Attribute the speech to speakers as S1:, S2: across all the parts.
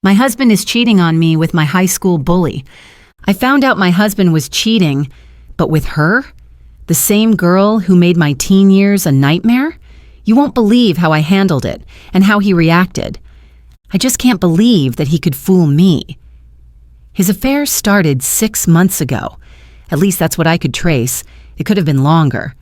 S1: My husband is cheating on me with my high school bully. I found out my husband was cheating, but with her? The same girl who made my teen years a nightmare? You won't believe how I handled it and how he reacted. I just can't believe that he could fool me. His affair started 6 months ago. At least that's what I could trace. It could have been longer.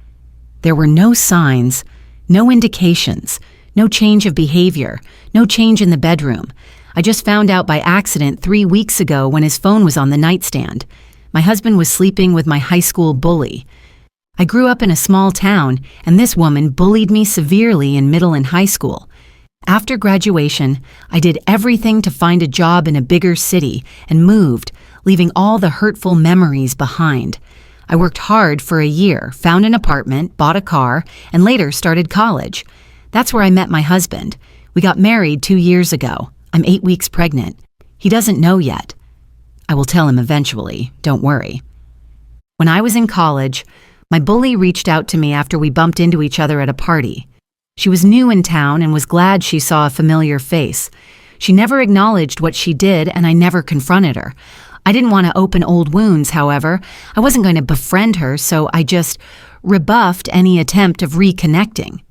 S1: There were no signs, no indications, no change of behavior, no change in the bedroom. I just found out by accident 3 weeks ago when his phone was on the nightstand. My husband was sleeping with my high school bully. I grew up in a small town, and this woman bullied me severely in middle and high school. After graduation, I did everything to find a job in a bigger city and moved, leaving all the hurtful memories behind. I worked hard for a year, found an apartment, bought a car, and later started college. That's where I met my husband. We got married 2 years ago. I'm 8 weeks pregnant. He doesn't know yet. I will tell him eventually, don't worry. When I was in college, my bully reached out to me after we bumped into each other at a party. She was new in town and was glad she saw a familiar face. She never acknowledged what she did, and I never confronted her. I didn't want to open old wounds, however. I wasn't going to befriend her, so I just rebuffed any attempt of reconnecting.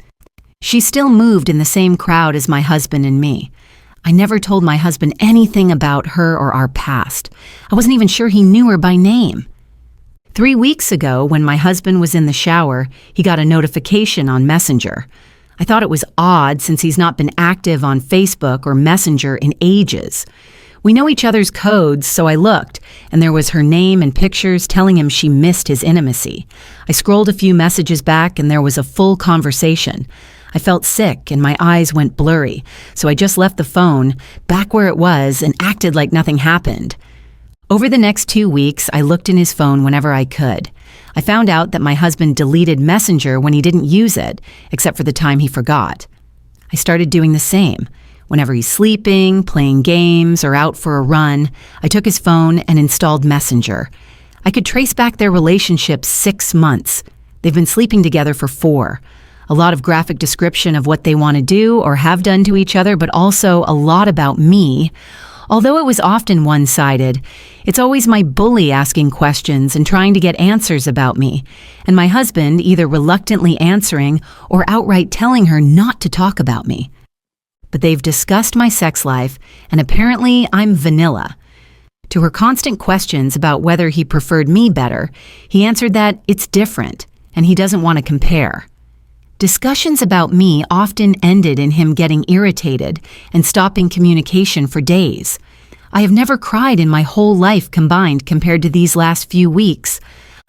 S1: She still moved in the same crowd as my husband and me. I never told my husband anything about her or our past. I wasn't even sure he knew her by name. 3 weeks ago, when my husband was in the shower, he got a notification on Messenger. I thought it was odd since he's not been active on Facebook or Messenger in ages. We know each other's codes, so I looked, and there was her name and pictures telling him she missed his intimacy. I scrolled a few messages back, and there was a full conversation. I felt sick, and my eyes went blurry, so I just left the phone back where it was and acted like nothing happened. Over the next 2 weeks, I looked in his phone whenever I could. I found out that my husband deleted Messenger when he didn't use it, except for the time he forgot. I started doing the same. Whenever he's sleeping, playing games, or out for a run, I took his phone and installed Messenger. I could trace back their relationship 6 months. They've been sleeping together for 4. A lot of graphic description of what they want to do or have done to each other, but also a lot about me. Although it was often one-sided, it's always my bully asking questions and trying to get answers about me, and my husband either reluctantly answering or outright telling her not to talk about me. But they've discussed my sex life, and apparently I'm vanilla. To her constant questions about whether he preferred me better, he answered that it's different, and he doesn't want to compare. Discussions about me often ended in him getting irritated and stopping communication for days. I have never cried in my whole life combined compared to these last few weeks.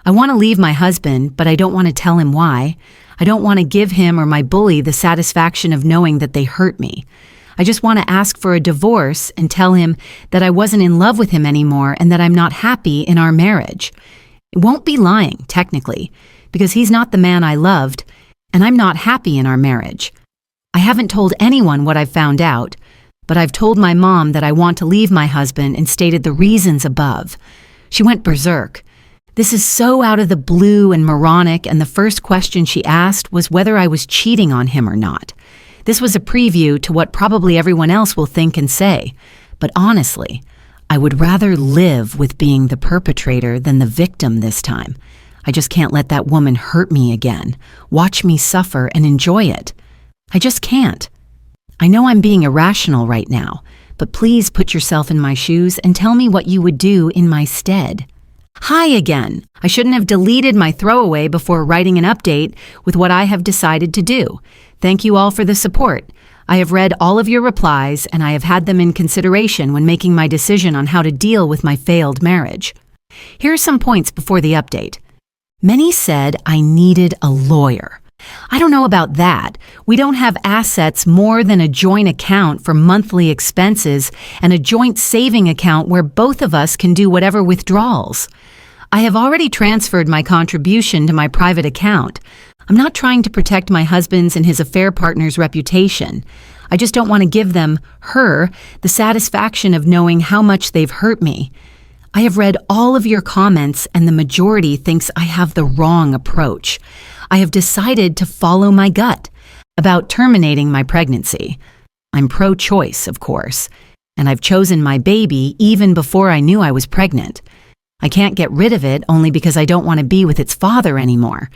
S1: I want to leave my husband, but I don't want to tell him why. I don't want to give him or my bully the satisfaction of knowing that they hurt me. I just want to ask for a divorce and tell him that I wasn't in love with him anymore and that I'm not happy in our marriage. It won't be lying, technically, because he's not the man I loved, and I'm not happy in our marriage. I haven't told anyone what I've found out, but I've told my mom that I want to leave my husband and stated the reasons above. She went berserk. This is so out of the blue and moronic, and the first question she asked was whether I was cheating on him or not. This was a preview to what probably everyone else will think and say, but honestly, I would rather live with being the perpetrator than the victim this time. I just can't let that woman hurt me again, watch me suffer and enjoy it. I just can't. I know I'm being irrational right now, but please put yourself in my shoes and tell me what you would do in my stead. Hi again. I shouldn't have deleted my throwaway before writing an update with what I have decided to do. Thank you all for the support. I have read all of your replies and I have had them in consideration when making my decision on how to deal with my failed marriage. Here are some points before the update. Many said I needed a lawyer. I don't know about that. We don't have assets more than a joint account for monthly expenses and a joint saving account where both of us can do whatever withdrawals. I have already transferred my contribution to my private account. I'm not trying to protect my husband's and his affair partner's reputation. I just don't want to give them, her, the satisfaction of knowing how much they've hurt me. I have read all of your comments and the majority thinks I have the wrong approach. I have decided to follow my gut about terminating my pregnancy. I'm pro-choice, of course, and I've chosen my baby even before I knew I was pregnant. I can't get rid of it only because I don't want to be with its father anymore.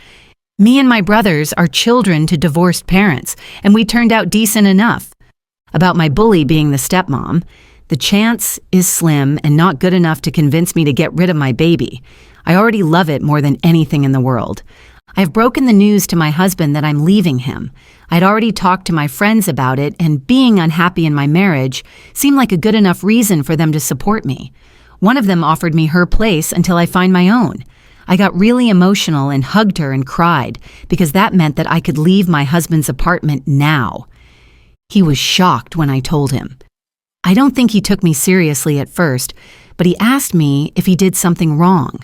S1: Me and my brothers are children to divorced parents, and we turned out decent enough. About my bully being the stepmom, the chance is slim and not good enough to convince me to get rid of my baby. I already love it more than anything in the world. I've broken the news to my husband that I'm leaving him. I'd already talked to my friends about it, and being unhappy in my marriage seemed like a good enough reason for them to support me. One of them offered me her place until I find my own. I got really emotional and hugged her and cried because that meant that I could leave my husband's apartment now. He was shocked when I told him. I don't think he took me seriously at first, but he asked me if he did something wrong.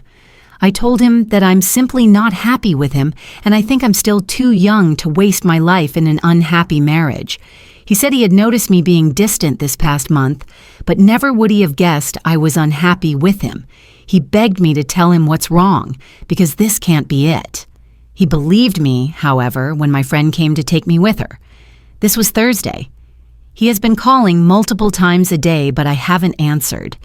S1: I told him that I'm simply not happy with him, and I think I'm still too young to waste my life in an unhappy marriage. He said he had noticed me being distant this past month, but never would he have guessed I was unhappy with him. He begged me to tell him what's wrong, because this can't be it. He believed me, however, when my friend came to take me with her. This was Thursday. He has been calling multiple times a day, but I haven't answered.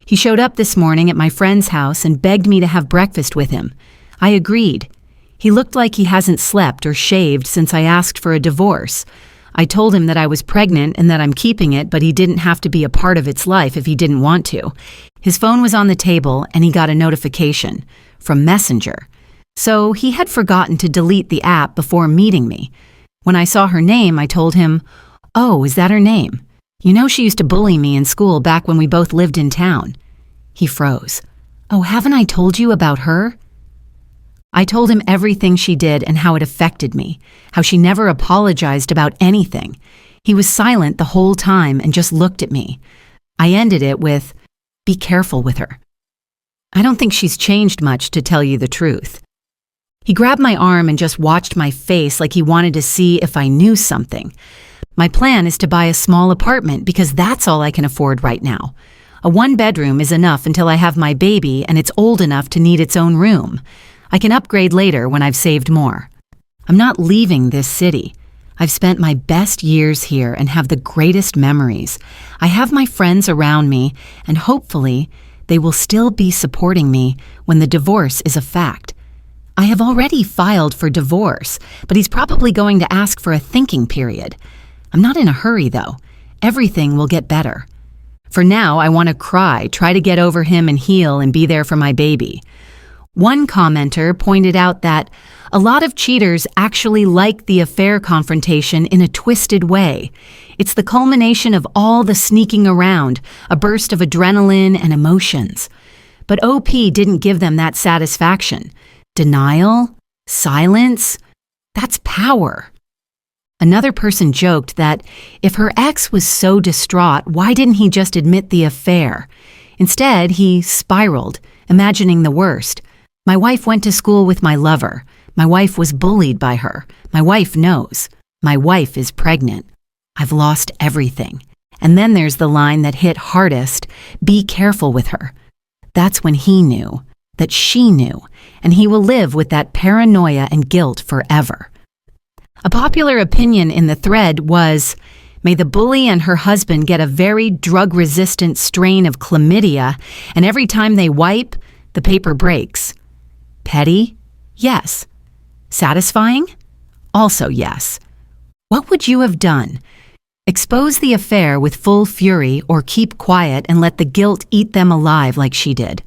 S1: He showed up this morning at my friend's house and begged me to have breakfast with him. I agreed. He looked like he hasn't slept or shaved since I asked for a divorce. I told him that I was pregnant and that I'm keeping it, but he didn't have to be a part of its life if he didn't want to. His phone was on the table and he got a notification from Messenger. So he had forgotten to delete the app before meeting me. When I saw her name, I told him, "Oh, is that her name? You know she used to bully me in school back when we both lived in town." He froze. "Oh, haven't I told you about her?" I told him everything she did and how it affected me, how she never apologized about anything. He was silent the whole time and just looked at me. I ended it with, "Be careful with her." I don't think she's changed much, to tell you the truth. He grabbed my arm and just watched my face like he wanted to see if I knew something. My plan is to buy a small apartment because that's all I can afford right now. A one-bedroom is enough until I have my baby and it's old enough to need its own room. I can upgrade later when I've saved more. I'm not leaving this city. I've spent my best years here and have the greatest memories. I have my friends around me, and hopefully they will still be supporting me when the divorce is a fact. I have already filed for divorce, but he's probably going to ask for a thinking period. I'm not in a hurry, though. Everything will get better. For now, I want to cry, try to get over him and heal and be there for my baby. One commenter pointed out that a lot of cheaters actually like the affair confrontation in a twisted way. It's the culmination of all the sneaking around, a burst of adrenaline and emotions. But OP didn't give them that satisfaction. Denial? Silence? That's power. Another person joked that if her ex was so distraught, why didn't he just admit the affair? Instead, he spiraled, imagining the worst. My wife went to school with my lover. My wife was bullied by her. My wife knows. My wife is pregnant. I've lost everything. And then there's the line that hit hardest, "Be careful with her." That's when he knew that she knew, and he will live with that paranoia and guilt forever. A popular opinion in the thread was, may the bully and her husband get a very drug-resistant strain of chlamydia, and every time they wipe, the paper breaks. Petty? Yes. Satisfying? Also yes. What would you have done? Expose the affair with full fury or keep quiet and let the guilt eat them alive like she did?